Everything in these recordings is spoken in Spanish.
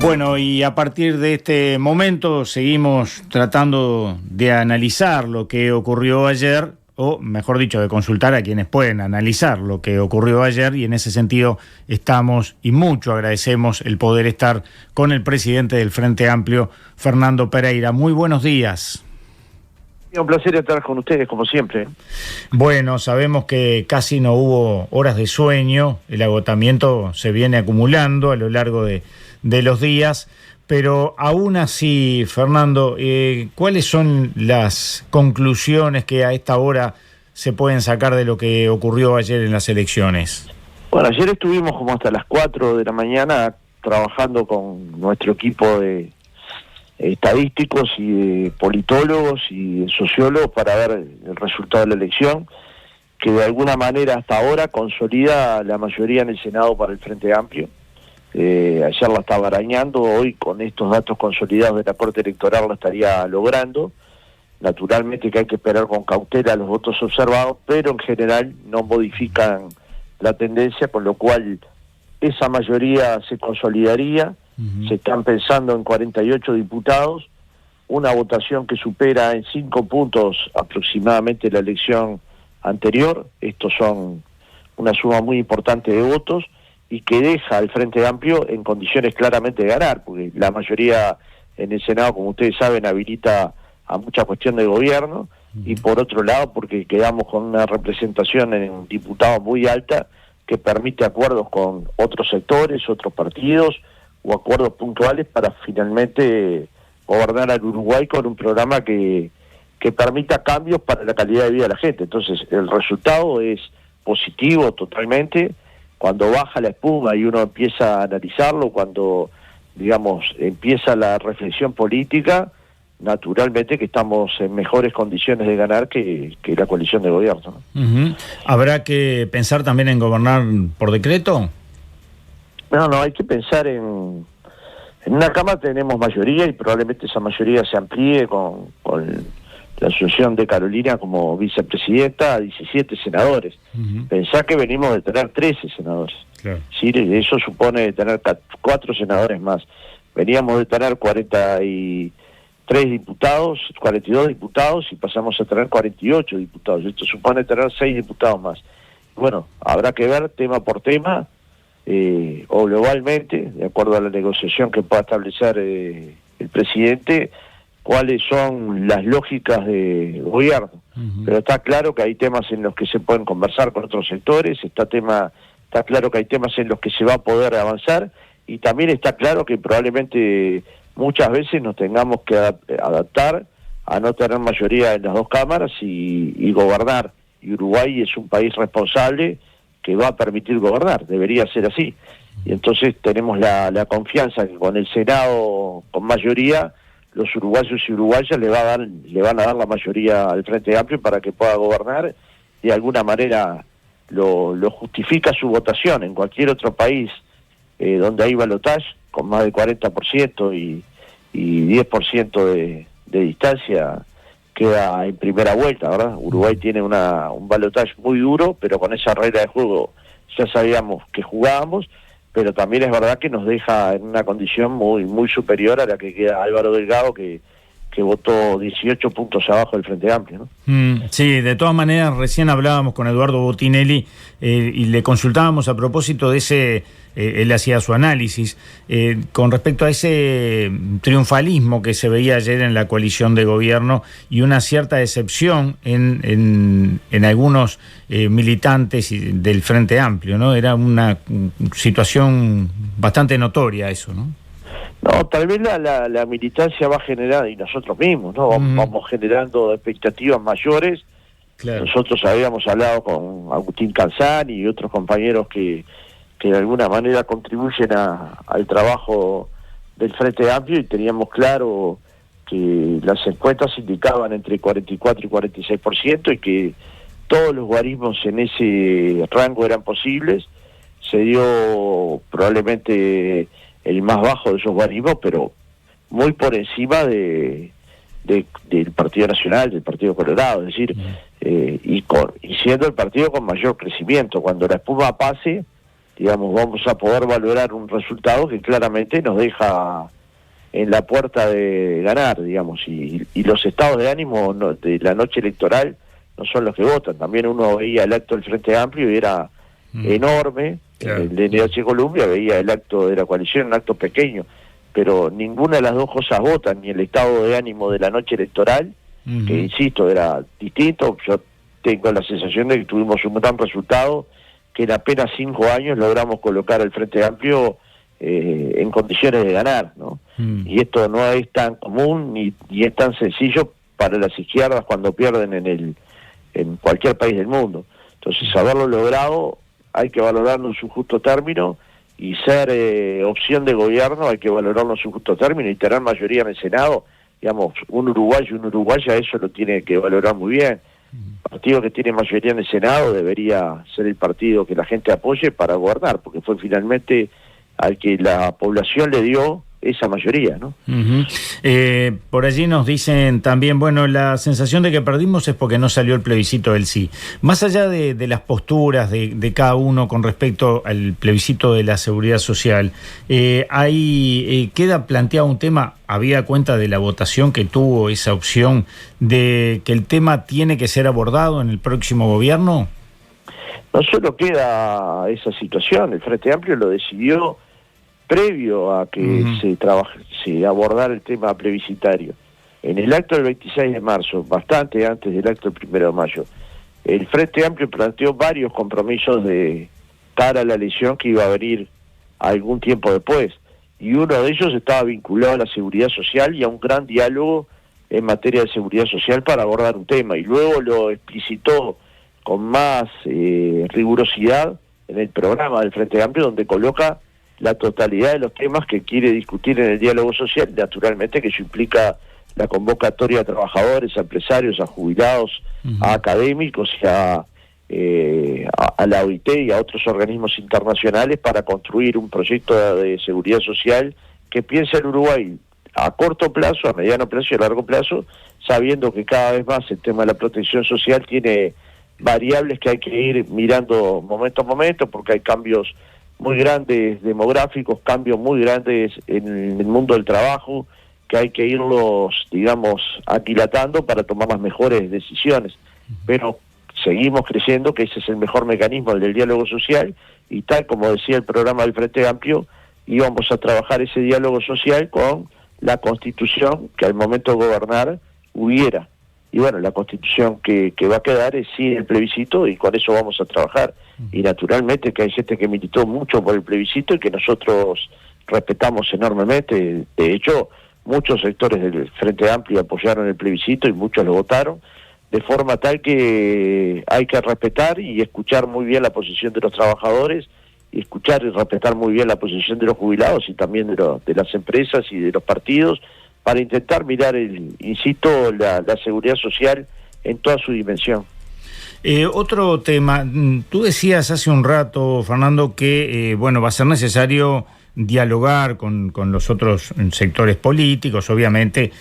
Bueno, y a partir de este momento seguimos tratando de analizar lo que ocurrió ayer, o mejor dicho, de consultar a quienes pueden analizar lo que ocurrió ayer, y en ese sentido estamos, y mucho agradecemos el poder estar con el presidente del Frente Amplio, Fernando Pereira. Muy buenos días. Un placer estar con ustedes, como siempre. Bueno, sabemos que casi no hubo horas de sueño, el agotamiento se viene acumulando a lo largo de los días, pero aún así, Fernando, ¿cuáles son las conclusiones que a esta hora se pueden sacar de lo que ocurrió ayer en las elecciones? Bueno, ayer estuvimos como hasta las 4 de la mañana trabajando con nuestro equipo de estadísticos y de politólogos y de sociólogos para ver el resultado de la elección, que de alguna manera hasta ahora consolida la mayoría en el Senado para el Frente Amplio. Ayer la estaba arañando, hoy con estos datos consolidados de la Corte Electoral la estaría logrando. Naturalmente que hay que esperar con cautela los votos observados, pero en general no modifican la tendencia, con lo cual esa mayoría se consolidaría. Se están pensando en 48 diputados, una votación que supera en 5 puntos aproximadamente la elección anterior. Estos son una suma muy importante de votos y que deja al Frente Amplio en condiciones claramente de ganar, porque la mayoría en el Senado, como ustedes saben, habilita a mucha cuestión de gobierno, y por otro lado porque quedamos con una representación en diputados muy alta que permite acuerdos con otros sectores, otros partidos, o acuerdos puntuales para finalmente gobernar al Uruguay con un programa que permita cambios para la calidad de vida de la gente. Entonces el resultado es positivo totalmente. Cuando baja la espuma y uno empieza a analizarlo, cuando, digamos, empieza la reflexión política, naturalmente que estamos en mejores condiciones de ganar que la coalición de gobierno, ¿no? ¿Habrá que pensar también en gobernar por decreto? No, hay que pensar en una Cámara tenemos mayoría y probablemente esa mayoría se amplíe con la asunción de Carolina como vicepresidenta a 17 senadores. Pensá que venimos de tener 13 senadores. Claro. ¿Sí? Eso supone tener 4 senadores más. Veníamos de tener 43 diputados, 42 diputados y pasamos a tener 48 diputados. Esto supone tener 6 diputados más. Bueno, habrá que ver tema por tema, o globalmente, de acuerdo a la negociación que pueda establecer el presidente, cuáles son las lógicas de gobierno. Pero está claro que hay temas en los que se pueden conversar con otros sectores, está claro que hay temas en los que se va a poder avanzar, y también está claro que probablemente muchas veces nos tengamos que adaptar a no tener mayoría en las dos cámaras y gobernar. Y Uruguay es un país responsable que va a permitir gobernar, debería ser así. Y entonces tenemos la confianza que con el Senado con mayoría, los uruguayos y uruguayas le van a dar la mayoría al Frente Amplio para que pueda gobernar. De alguna manera lo justifica su votación. En cualquier otro país donde hay balotaje con más de 40% y 10% de distancia, queda en primera vuelta, ¿verdad? Uruguay tiene un balotaje muy duro, pero con esa regla de juego ya sabíamos que jugábamos, pero también es verdad que nos deja en una condición muy superior a la que queda Álvaro Delgado, que votó 18 puntos abajo del Frente Amplio, ¿no? Sí, de todas maneras, recién hablábamos con Eduardo Botinelli y le consultábamos a propósito de ese, él hacía su análisis, con respecto a ese triunfalismo que se veía ayer en la coalición de gobierno y una cierta decepción en algunos militantes del Frente Amplio, ¿no? Era una situación bastante notoria eso, ¿no? No, tal vez la militancia va generando, y nosotros mismos, ¿no? Vamos generando expectativas mayores. Claro. Nosotros habíamos hablado con Agustín Canzani y otros compañeros que de alguna manera contribuyen al trabajo del Frente Amplio, y teníamos claro que las encuestas indicaban entre 44 y 46% y que todos los guarismos en ese rango eran posibles. Se dio probablemente el más bajo de esos guarismos, pero muy por encima del Partido Nacional, del Partido Colorado, es decir, y siendo el partido con mayor crecimiento. Cuando la espuma pase, digamos, vamos a poder valorar un resultado que claramente nos deja en la puerta de ganar, digamos, y los estados de ánimo de la noche electoral no son los que votan. También uno veía el acto del Frente Amplio y era enorme, claro. El de NH Colombia veía el acto de la coalición, un acto pequeño, pero ninguna de las dos cosas votan, ni el estado de ánimo de la noche electoral, que insisto, era distinto. Yo tengo la sensación de que tuvimos un gran resultado, que en apenas 5 años logramos colocar al Frente Amplio en condiciones de ganar, ¿no? Y esto no es tan común ni es tan sencillo para las izquierdas cuando pierden en cualquier país del mundo. Entonces, haberlo logrado hay que valorarlo en su justo término, y ser opción de gobierno hay que valorarlo en su justo término, y tener mayoría en el Senado, digamos, un uruguayo y una uruguaya eso lo tiene que valorar muy bien. El partido que tiene mayoría en el Senado debería ser el partido que la gente apoye para gobernar, porque fue finalmente al que la población le dio esa mayoría, ¿no? Por allí nos dicen también, bueno, la sensación de que perdimos es porque no salió el plebiscito del sí. Más allá de las posturas de cada uno con respecto al plebiscito de la seguridad social, ahí queda planteado un tema, habida cuenta de la votación que tuvo esa opción, de que el tema tiene que ser abordado en el próximo gobierno. No solo queda esa situación, el Frente Amplio lo decidió previo a que se abordara el tema plebiscitario. En el acto del 26 de marzo, bastante antes del acto del 1 de mayo, el Frente Amplio planteó varios compromisos de cara a la elección que iba a venir algún tiempo después, y uno de ellos estaba vinculado a la seguridad social y a un gran diálogo en materia de seguridad social para abordar un tema, y luego lo explicitó con más rigurosidad en el programa del Frente Amplio, donde coloca la totalidad de los temas que quiere discutir en el diálogo social. Naturalmente que eso implica la convocatoria a trabajadores, a empresarios, a jubilados, a académicos y a la OIT y a otros organismos internacionales para construir un proyecto de seguridad social que piensa el Uruguay a corto plazo, a mediano plazo y a largo plazo, sabiendo que cada vez más el tema de la protección social tiene variables que hay que ir mirando momento a momento, porque hay cambios muy grandes demográficos, cambios muy grandes en el mundo del trabajo, que hay que irlos, digamos, aquilatando para tomar las mejores decisiones. Pero seguimos creyendo que ese es el mejor mecanismo, el del diálogo social, y tal como decía el programa del Frente Amplio, íbamos a trabajar ese diálogo social con la Constitución que al momento de gobernar hubiera. Y bueno, la Constitución que va a quedar es sí el plebiscito, y con eso vamos a trabajar. Y naturalmente que hay gente que militó mucho por el plebiscito y que nosotros respetamos enormemente. De hecho, muchos sectores del Frente Amplio apoyaron el plebiscito y muchos lo votaron, de forma tal que hay que respetar y escuchar muy bien la posición de los trabajadores, y escuchar y respetar muy bien la posición de los jubilados y también de las empresas y de los partidos, para intentar mirar, insisto, la seguridad social en toda su dimensión. Otro tema, tú decías hace un rato, Fernando, que bueno, va a ser necesario dialogar con los otros sectores políticos, obviamente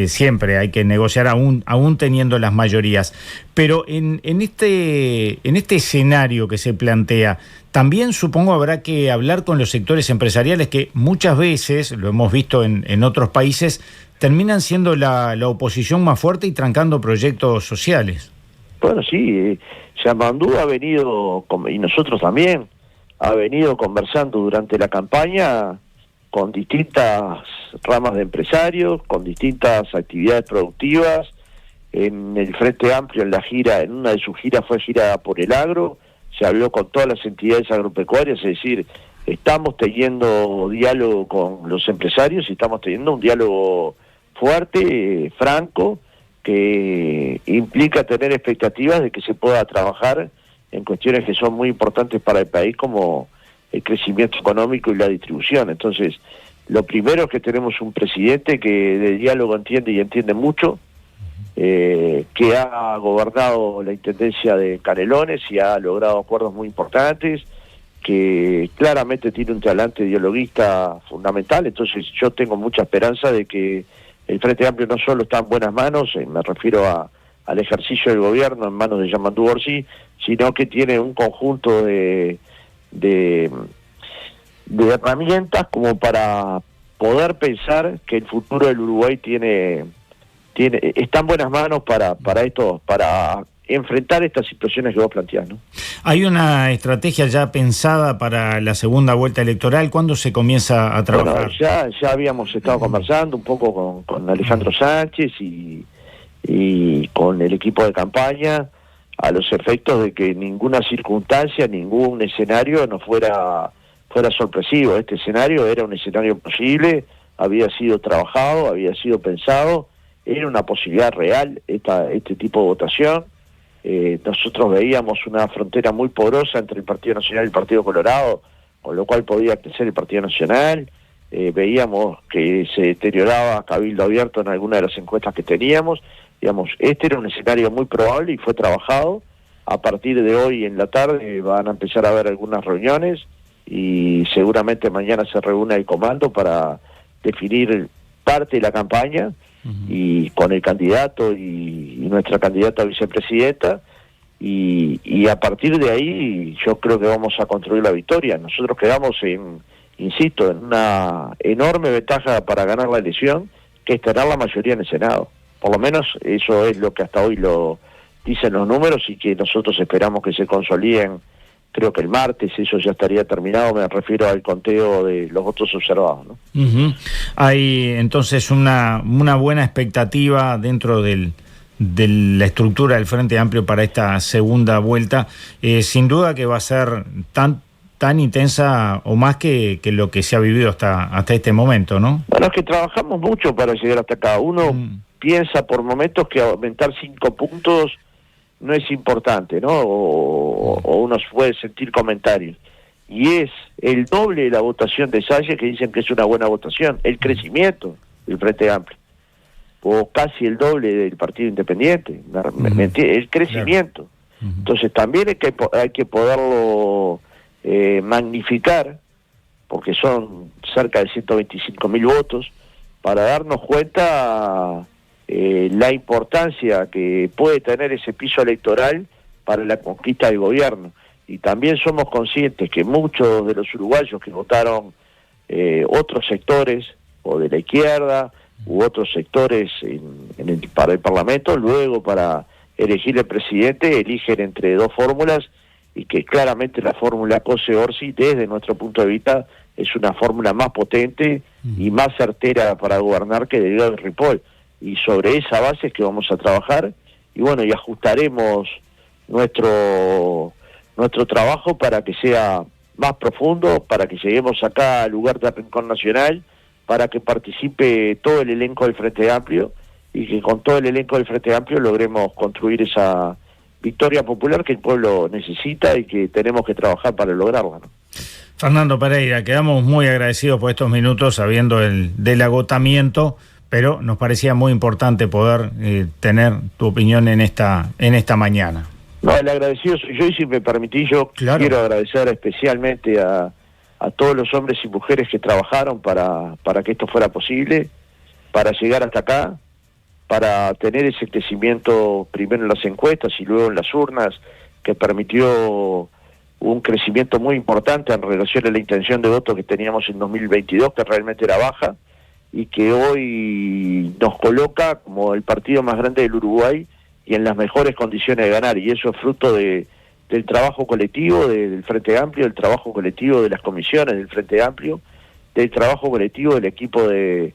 siempre hay que negociar aún teniendo las mayorías, pero en este escenario que se plantea, también supongo habrá que hablar con los sectores empresariales que muchas veces, lo hemos visto en otros países, terminan siendo la oposición más fuerte y trancando proyectos sociales. Bueno, sí, Yamandú ha venido, y nosotros también, ha venido conversando durante la campaña con distintas ramas de empresarios, con distintas actividades productivas. En el Frente Amplio, en la gira, en una de sus giras fue gira por el agro, se habló con todas las entidades agropecuarias, es decir, estamos teniendo diálogo con los empresarios y estamos teniendo un diálogo fuerte, franco, que implica tener expectativas de que se pueda trabajar en cuestiones que son muy importantes para el país, como el crecimiento económico y la distribución. Entonces, lo primero es que tenemos un presidente que de diálogo entiende y entiende mucho, que ha gobernado la intendencia de Canelones y ha logrado acuerdos muy importantes, que claramente tiene un talante dialoguista fundamental. Entonces yo tengo mucha esperanza de que el Frente Amplio no solo está en buenas manos, me refiero al ejercicio del gobierno en manos de Yamandú Orsi, sino que tiene un conjunto de de herramientas como para poder pensar que el futuro del Uruguay está en buenas manos para enfrentar estas situaciones que vos planteás, ¿no? ¿Hay una estrategia ya pensada para la segunda vuelta electoral? ¿Cuándo se comienza a trabajar? Bueno, ya habíamos estado conversando un poco con Alejandro Sánchez y con el equipo de campaña, a los efectos de que ninguna circunstancia, ningún escenario no fuera sorpresivo. Este escenario era un escenario posible, había sido trabajado, había sido pensado, era una posibilidad real este tipo de votación. Nosotros veíamos una frontera muy porosa entre el Partido Nacional y el Partido Colorado, con lo cual podía crecer el Partido Nacional. Veíamos que se deterioraba Cabildo Abierto en alguna de las encuestas que teníamos. Digamos, este era un escenario muy probable y fue trabajado. A partir de hoy en la tarde van a empezar a haber algunas reuniones y seguramente mañana se reúne el comando para definir parte de la campaña y con el candidato y nuestra candidata a vicepresidenta, y a partir de ahí yo creo que vamos a construir la victoria. Nosotros quedamos insisto, en una enorme ventaja para ganar la elección, que es tener la mayoría en el Senado. Por lo menos eso es lo que hasta hoy lo dicen los números y que nosotros esperamos que se consoliden. Creo que el martes eso ya estaría terminado, me refiero al conteo de los votos observados, ¿no? Hay entonces una buena expectativa dentro de la estructura del Frente Amplio para esta segunda vuelta. Sin duda que va a ser tan intensa o más que lo que se ha vivido hasta este momento, ¿no? Bueno, es que trabajamos mucho para llegar hasta acá. Uno piensa por momentos que aumentar 5 puntos no es importante, ¿no? O uno puede sentir comentarios. Y es el doble de la votación de Salles, que dicen que es una buena votación, el crecimiento del Frente Amplio, o casi el doble del Partido Independiente, el crecimiento. Claro. Entonces también hay que poderlo magnificar, porque son cerca de 125.000 votos, para darnos cuenta la importancia que puede tener ese piso electoral para la conquista del gobierno. Y también somos conscientes que muchos de los uruguayos que votaron otros sectores, o de la izquierda, u otros sectores para el Parlamento, luego para elegir el presidente, eligen entre dos fórmulas, y que claramente la fórmula Cose-Orsi, desde nuestro punto de vista, es una fórmula más potente y más certera para gobernar que Delgado y Ripoll. Y sobre esa base es que vamos a trabajar, y bueno, y ajustaremos nuestro trabajo para que sea más profundo, para que lleguemos acá al lugar del Rincón Nacional, para que participe todo el elenco del Frente Amplio, y que con todo el elenco del Frente Amplio logremos construir esa victoria popular que el pueblo necesita y que tenemos que trabajar para lograrla, ¿no? Fernando Pereira, quedamos muy agradecidos por estos minutos, sabiendo del agotamiento, pero nos parecía muy importante poder tener tu opinión en esta mañana. No, el agradecido soy yo, y si me permitís, yo claro, quiero agradecer especialmente a todos los hombres y mujeres que trabajaron para que esto fuera posible, para llegar hasta acá, para tener ese crecimiento primero en las encuestas y luego en las urnas, que permitió un crecimiento muy importante en relación a la intención de voto que teníamos en 2022, que realmente era baja, y que hoy nos coloca como el partido más grande del Uruguay y en las mejores condiciones de ganar, y eso es fruto del trabajo colectivo del Frente Amplio, del trabajo colectivo de las comisiones del Frente Amplio, del trabajo colectivo del equipo de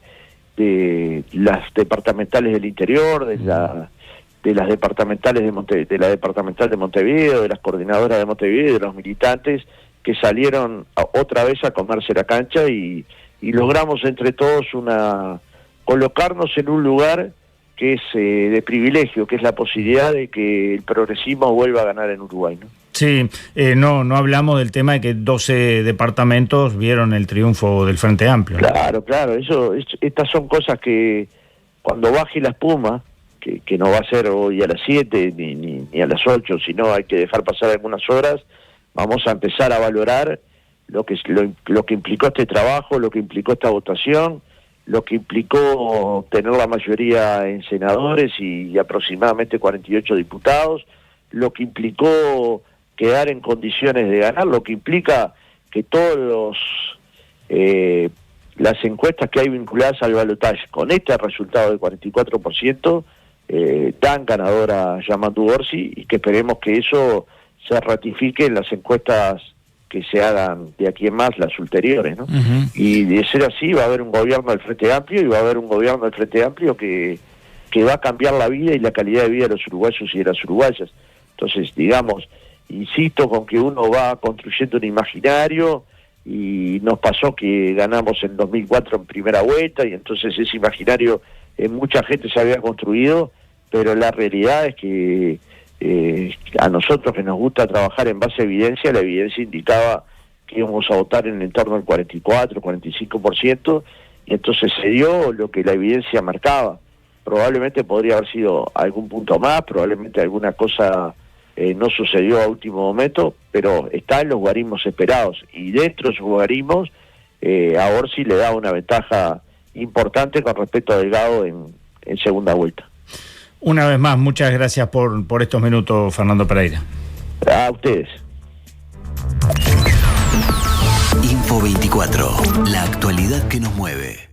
las departamentales del interior, de las departamentales de la departamental de Montevideo, de las coordinadoras de Montevideo y de los militantes que salieron otra vez a comerse la cancha, y logramos entre todos colocarnos en un lugar que es de privilegio, que es la posibilidad de que el progresismo vuelva a ganar en Uruguay, ¿no? Sí, no hablamos del tema de que 12 departamentos vieron el triunfo del Frente Amplio, ¿no? Claro, estas son cosas que cuando baje la espuma, que no va a ser hoy a las 7 ni a las 8, sino hay que dejar pasar algunas horas, vamos a empezar a valorar lo que implicó este trabajo, lo que implicó esta votación, lo que implicó tener la mayoría en senadores y aproximadamente 48 diputados, lo que implicó quedar en condiciones de ganar, lo que implica que todos las encuestas que hay vinculadas al balotaje con este resultado del 44% dan ganadora a Yamandu Orsi, y que esperemos que eso se ratifique en las encuestas que se hagan de aquí en más, las ulteriores, ¿no? Uh-huh. Y de ser así va a haber un gobierno del Frente Amplio, y va a haber un gobierno del Frente Amplio que va a cambiar la vida y la calidad de vida de los uruguayos y de las uruguayas. Entonces, digamos, insisto con que uno va construyendo un imaginario, y nos pasó que ganamos en 2004 en primera vuelta, y entonces ese imaginario en mucha gente se había construido, pero la realidad es que a nosotros que nos gusta trabajar en base a evidencia, la evidencia indicaba que íbamos a votar en el entorno del 44, 45%, y entonces se dio lo que la evidencia marcaba. Probablemente podría haber sido algún punto más, probablemente alguna cosa no sucedió a último momento, pero está en los guarismos esperados, y dentro de esos guarismos a Orsi le da una ventaja importante con respecto a Delgado en segunda vuelta. Una vez más, muchas gracias por estos minutos, Fernando Pereira. A ustedes. Info 24, la actualidad que nos mueve.